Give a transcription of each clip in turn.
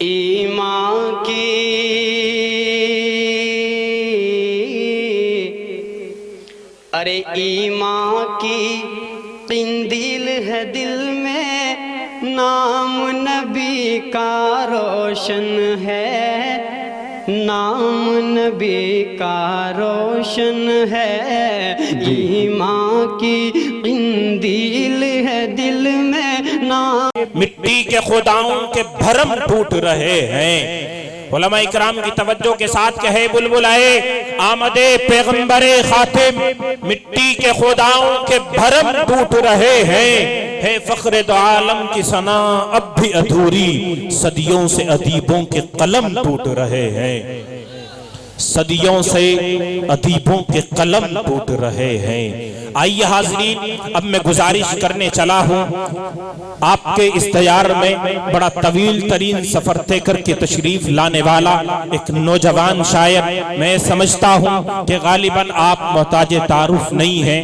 ईमान की अरे ईमान की किंदील है दिल में, नाम नबी का रोशन है, नाम नबी का रोशन है। ईमान की किंदील है दिल में, नाम मिट्टी के खुदाओं के भरम टूट रहे हैं। उलमा इकराम की तवज्जो के साथ कहे बुलबुलाए आमदे पैगंबरे खातिम, मिट्टी के खुदाओं के भरम टूट रहे हैं। है फख्रे दो आलम की सना अब भी अधूरी, सदियों से अदीबों के कलम टूट रहे हैं, सदियों से अदीबों के कलम टूट रहे हैं। आइए हाज़रीन, अब मैं गुजारिश करने चला हूँ, आपके इस तैयार में बड़ा तवील तरीन सफर तय करके तशरीफ लाने वाला एक नौजवान शायर, मैं समझता हूँ कि गालिबन आप मोहताज तारुफ नहीं हैं।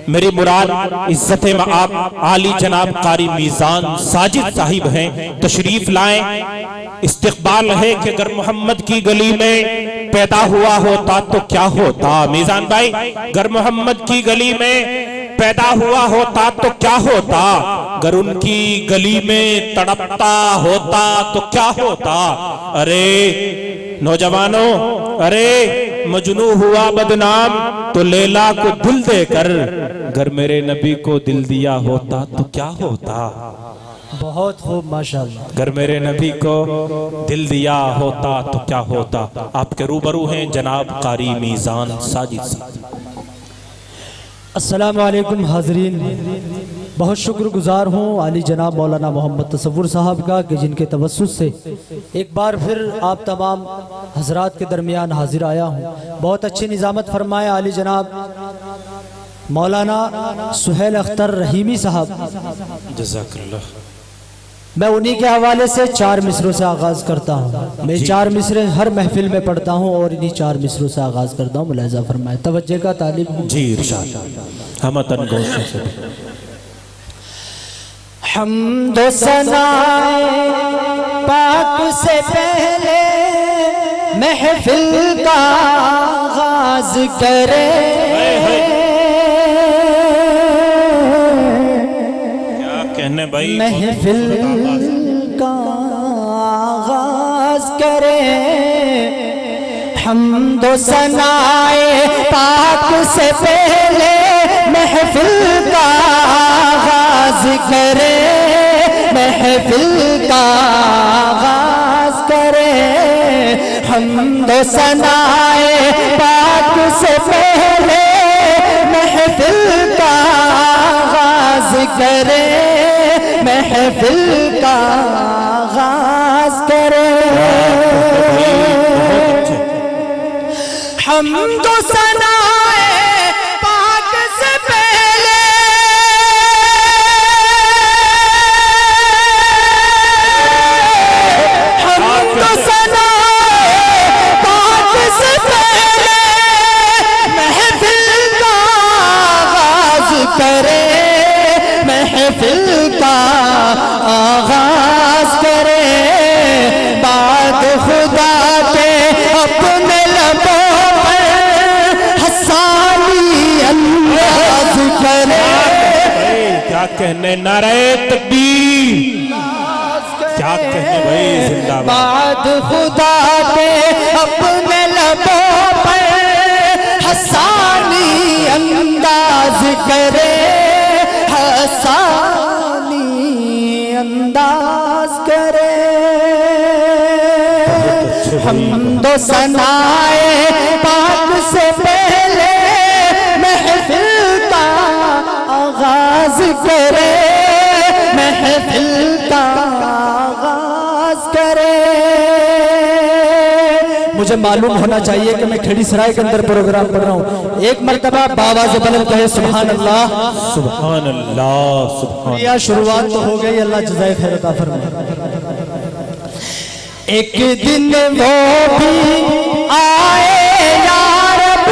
मेरी मुराद इज्जत में आप आली जनाब कारी मीज़ान साजिद साहिब हैं, तशरीफ लाएं। इस्तिकबाल है कि अगर मोहम्मद की गली में पैदा हुआ होता तो क्या होता। मीज़ान भाई, अगर मोहम्मद की गली में पैदा हुआ होता तो क्या होता, अगर उनकी गली में तड़पता होता तो क्या होता। अरे नौजवानों, अरे मजनू हुआ बदनाम तो लैला को दिल देकर, अगर मेरे नबी को दिल दिया होता तो क्या होता। बहुत खूब माशाअल्लाह। अगर मेरे नबी को दिल दिया होता तो क्या होता। आपके रूबरू हैं जनाब कारी मीज़ान साजिद। अस्सलाम वालेकुम हाज़रीन, बहुत शुक्रगुजार हूँ आली जनाब मौलाना मोहम्मद तसव्वुर साहब का कि जिनके तवस्सुत से एक बार फिर आप तमाम हजरात के दरमियान हाजिर आया हूँ। बहुत अच्छी निज़ामत फरमाए आली जनाब मौलाना सुहेल अख्तर रहीमी साहब, जज़ाकल्लाह। मैं उन्हीं के हवाले से 4 मिसरों से आगाज़ करता हूँ। मैं 4 मिसरे हर महफिल में पढ़ता हूँ और इन्हीं 4 मिसरों से आगाज़ करता हूँ। मुलाहिज़ा फरमाए, तवज्जो का तालिब जी इरशाद। हम तन गोशों से हम्दो सनाए पाक से पहले महफिल का आगाज़ करे। कहने भाई महफिल का आगाज़ करे, हम्दो सनाए पाक से पहले महफिल का आगाज़ करे, महफिल का आगाज़ करे। हम्दो सनाए पाक से पहले महफिल का आगाज़ करे, महफिल का आगाज़ करे। हम्दो सनाए पाक से पहले हम्दो सनाए पाक से पहले महफिल का आगाज़ करे, महफिल का आगाज़ करे। बात खुदा के अपने लबों पर हसानी अंदाज़ करे। क्या कहने नारे तकबीर, क्या कहने भाई जिंदाबाद। बात खुदा के अपने लबों पर हसानी अंदाज़ करे, हसानी अंदाज़ करे। हम्दो सनाए पाक से पहले महफिल का आगाज़ करे, महफिल का आगाज़ करे। मुझे मालूम होना चाहिए कि मैं खेड़ी सराय के अंदर प्रोग्राम कर रहा हूँ। एक मर्तबा बावाज़ बुलंद कहे सुभान अल्लाह, सुभान अल्लाह, सुभान। या शुरुआत तो हो गई, अल्लाह जज़ाए खैर अता फरमाए। एक दिन वो भी आए या रब,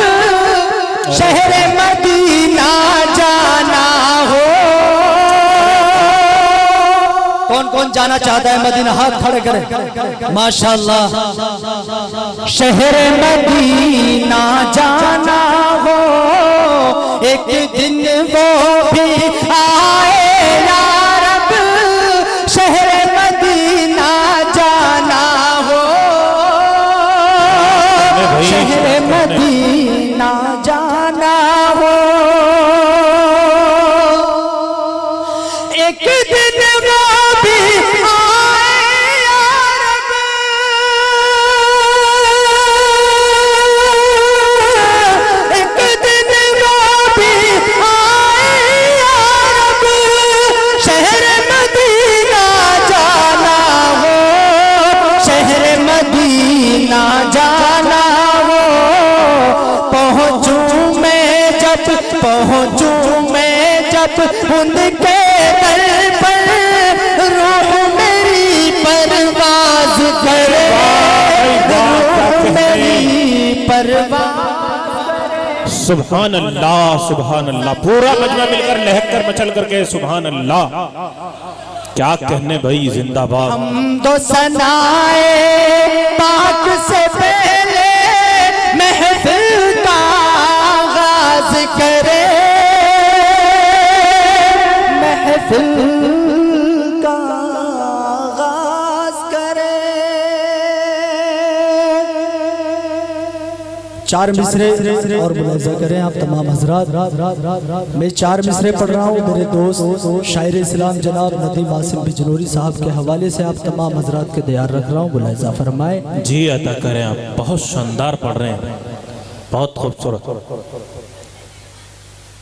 शहर मदीना जाना हो। कौन कौन कौन जाना चाहता है मदीना? हाथ खड़े करें। माशाअल्लाह। शहर मदीना जाना हो, एक दिन वो भी आए या रब। शहर मदीना जाना हो, शहर मदीना जाना हो, एक दिन वो भी आए या रब। एक दिन वो भी आए या रब। शहर मदीना जाना हो, शहर मदीना जाना हो। पहुँचूं मैं जब, पहुँचूं मैं जब उनके दर पर, रूह मेरी परवाज करे, रूह मेरी परवाज। सुभान अल्लाह, सुभान अल्लाह। पूरा मजमा मिलकर लहक कर मचल करके सुभान अल्लाह। क्या कहने भाई, जिंदाबाद। हम तो सनाए पाक से पहले महफिल का आगाज करे, महफिल का आगाज करे। चार मिसरे और मुलाजा करें आप तमाम हजरात। मैं चार मिसरे पढ़ रहा हूँ मेरे दोस्त शायर इस्लाम जनाब नदीम आसिम बिजनौरी साहब के हवाले से आप तमाम हजरात के तैयार रख रहा हूँ। मुलाजा फरमाए। जी अदा करें आप। बहुत शानदार पढ़ रहे हैं, बहुत खूबसूरत।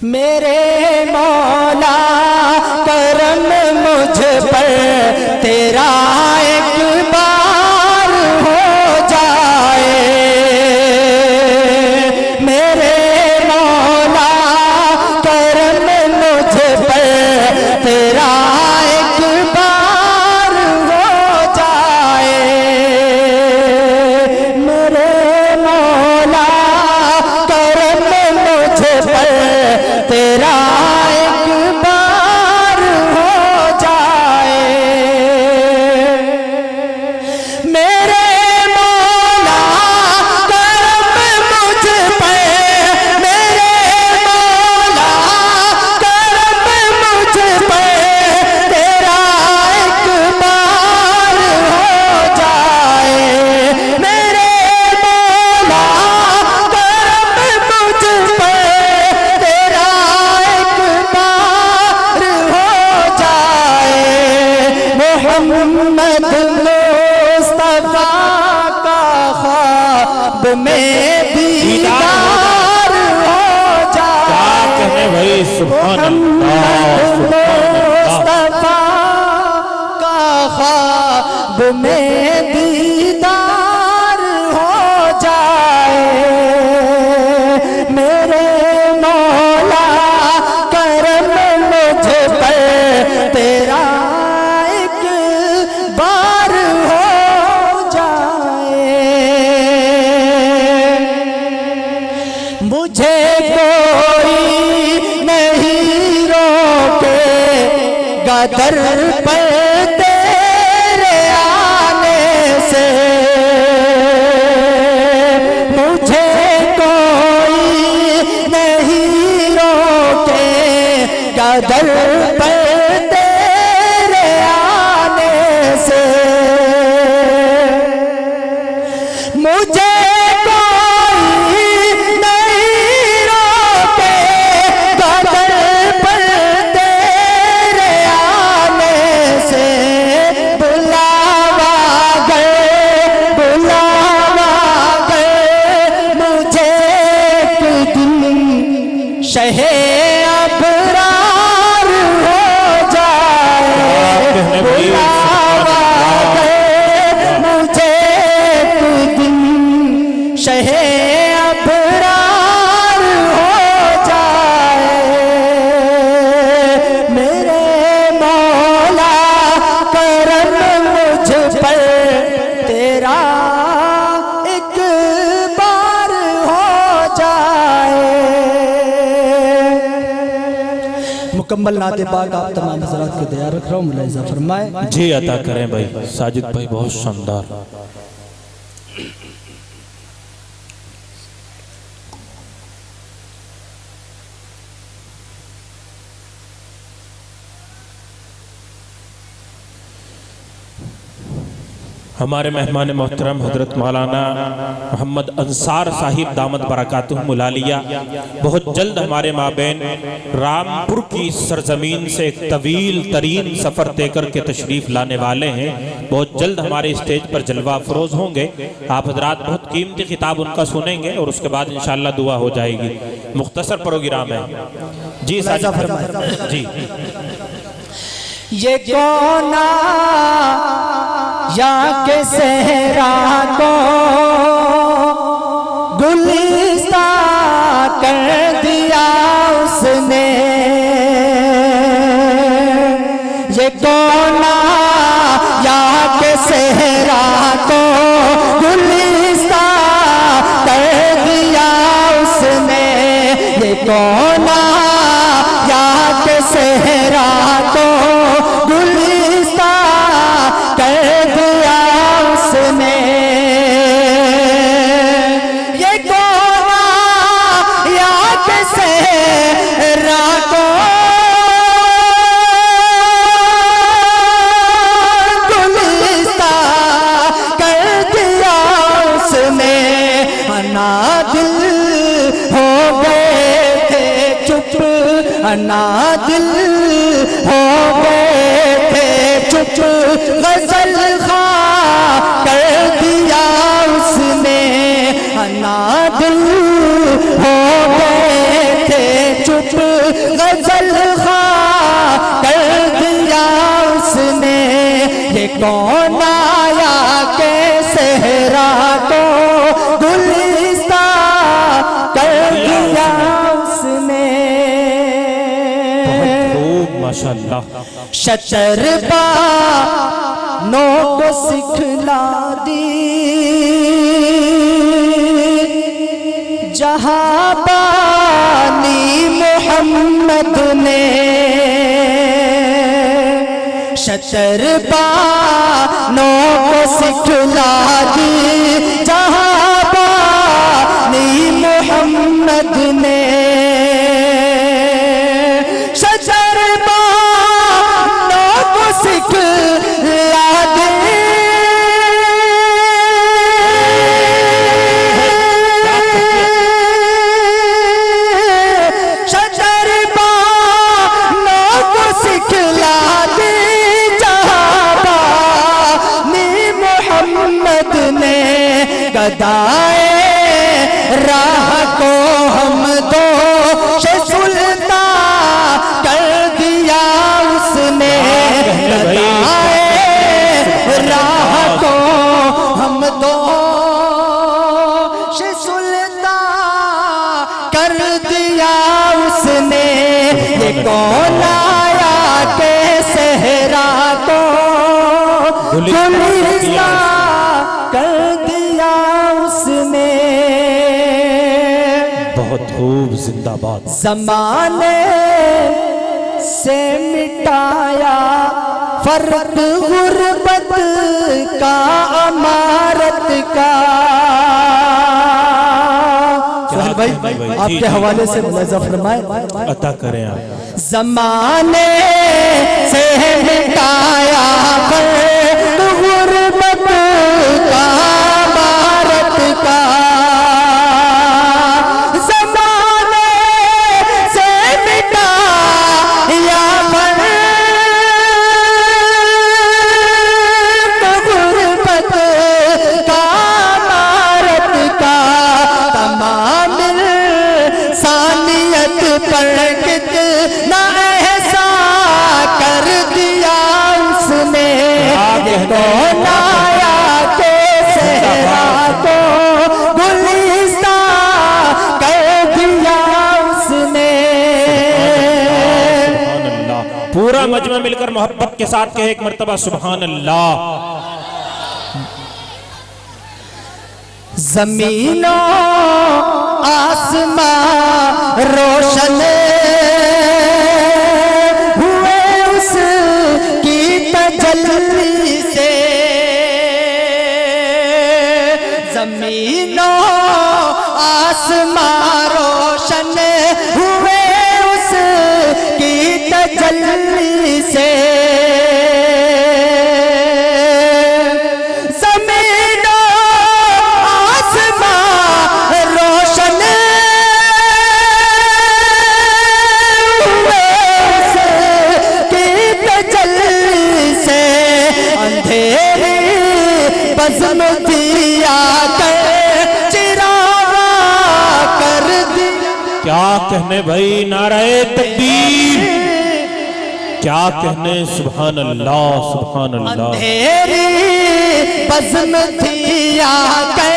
मेरे मौला करम मुझ पर तेरा एक बार हो जाए। मेरे मौला करम मुझ पर तेरा एक बार हो जाए। मेरे मौला करम मुझ पर तेरा एक बार हो जाए। मेरे मौला करम मुझ पे, मेरे मौला करम मुझ पे तेरा एक बार हो जाए। मेरे मौला करम मुझ पे तेरा एक बार हो जाए। मोहम्मद मुस्तफा का ख्वाब में दीदार हो जाए। क्या कहने भाई, सुभान अल्लाह, सुभान अल्लाह। मुस्तफा का ख्वाब में दीदार हो जाए। मेरे मौला करम मुझ पर तेरा एक बार हो जाए। मुझे कोई नहीं रोकेगा दर पर तेरे आने से। मुझे कोई नहीं रोकेगा दर पर तेरे आने से। मुझे कोई नहीं रोकेगा दर पर तेरे आने से। बुलावा गए, बुलावा गए मुझे एक दिन शहे अबरार हो जाए। बुलावा गए मुझे एक दिन शहे अबरार हो जाए। मेरे मौला करम मुझ पर तेरा एक बार हो जाए। मुकम्मल नाते पाक आप तमाम हज़रात के तैयार रख रहा हूँ, मुलाहिज़ा फरमाए। जी अता करें भाई साजिद भाई, बहुत शानदार। हमारे मेहमान मोहतरम हजरत मौलाना मोहम्मद अंसार साहिब दामद बरकातुहुम आलिया बहुत जल्द हमारे माबेन रामपुर की सरजमीन से एक तवील तरीन सफ़र तय करके तशरीफ़ लाने वाले हैं। बहुत जल्द हमारे स्टेज पर जलवा अफरोज़ होंगे। आप हजरात बहुत कीमती खिताब उनका सुनेंगे और उसके बाद इंशाअल्लाह दुआ हो जाएगी। मुख्तसर प्रोग्राम है जी, साजा फरमाए जी। ये कौना या के सहरा को गुलिस्ता कर दिया उसने, ये कौना या के सहरा को गुलिस्ता कर दिया उसने, ये कौना या के सहरा को गुलिस्ता कर दिया उसने, ये कौना या के सहरा को गुलिस्ता कर दिया उसने, अनादिल हो गए थे चुप, अनादिल हो गए थे चुप, गजल खा कर दिया उसने, अनादिल हो गए थे चुप, गजल खा कर दिया उसने, ये कौन आया के सहरा को गुलिस्ता कर दिया उसने। माशाअल्लाह। शतरबा नो को सिखला दी जहां बानी मोहम्मद ने, शतरबा नो को सिखला दी जहां बानी मोहम्मद ने, सिखला दे शतरबा नो को सिखला दे जहां नी मोहम्मद ने, गदाए राह को हम दो सुल्ता कर दिया उसने, राह को हम दो सुल्ता कर दिया उसने, ये कौन आया के सहरा को गुलिस्ता कर दिया उसने। बहुत खूब, जिंदाबाद। ज़माने से मिटाया फर्क गुर्बत का अमारत का। सोहेल भाई आपके हवाले से मुलाज़ा फरमाए। अता करें आप। ज़माने से मिटाया फर्क गुर्बत का अमारत का, ज़माने से मिटाया पूरा मजमा मिलकर मोहब्बत के साथ कहे एक मर्तबा सुभान अल्लाह। ज़मीनों आसमां रोशन क्या कहने भाई, नाराए तकबीर, क्या कहने, सुभान अल्लाह सुभान अल्लाह। अंधेरी बज़्म थी आके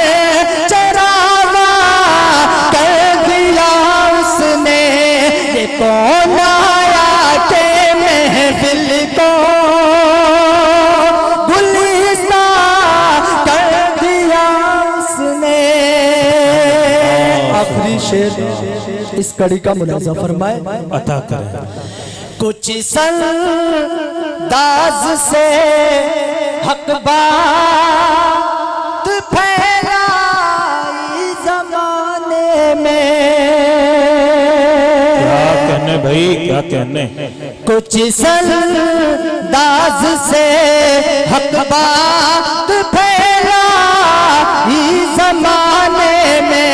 चरागा कर दिया उसने, ये कौन आया के महफिल को गुलिस्तान कर दिया उसने। आखिरी शेर इस कड़ी का मुलाजा फरमाए। अता करें। कुछ संदाज से हक बात फैलाई जमाने में। क्या कहने भाई, क्या कहने। कुछ संदाज से हक बात फैलाई जमाने में।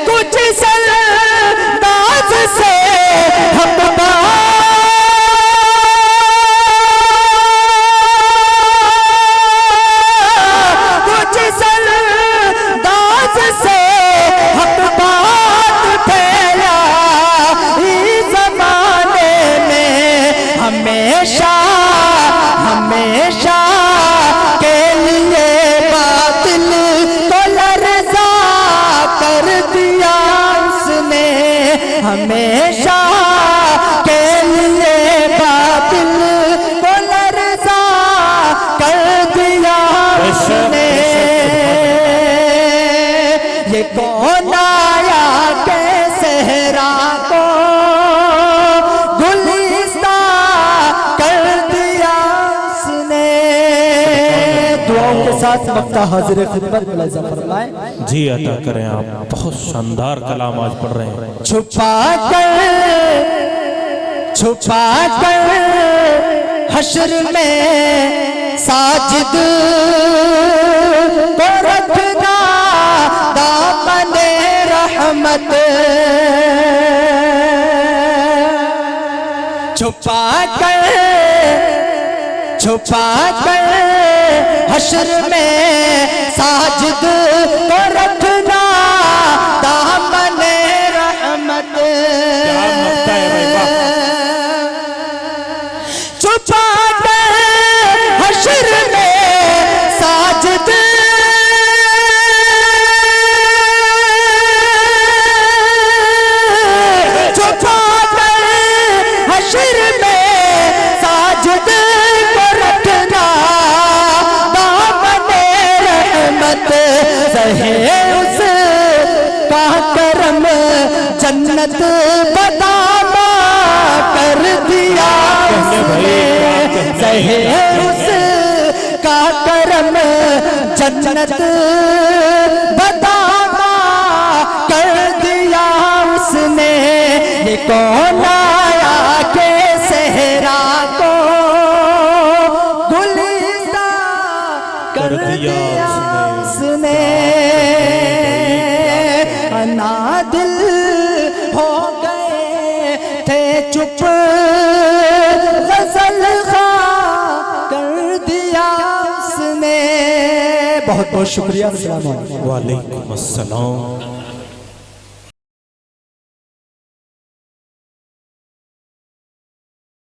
कुछ संदाज से हक कुछ संदाज से हक बात फैलाई जमाने में। हमेशा हमेशा के लिए बातिल को लर्ज़ा कर दिया उसने। हमेशा के लिए बातिल को लर्ज़ा कर दिया उसने। ये कौन आया के सहरा को गुलिस्तान कर दिया उसने। दुआओं के साथ वक्ता हाजिर खिदमत मुलाजा फरमाए। जी अता करें। आप बहुत शानदार कलाम आज पढ़ रहे हैं। छुपा कर हश्र में साजिद को रखना दामने रहमत। छुपा कर हश्र में साजिद को रखना दामने रहमत। क्या मक्ता है भाई, वाह। छुपा कर हश्र में साजिद छुपा कर हश्र में साजिद को रखना दामने रहमत। सहे उस का करम जन्नत बदामा कर दिया उसने। सहे उस का करम जन्नत बदामा कर दिया उसने। ये कौन आया के सहरा को गुलिस्तान कर दिया उसने। अनादिल हो गए थे चुप, गजल खा कर दिया उसने। बहुत बहुत शुक्रिया। अस्सलाम वालेकुम। वालेकुम अस्सलाम।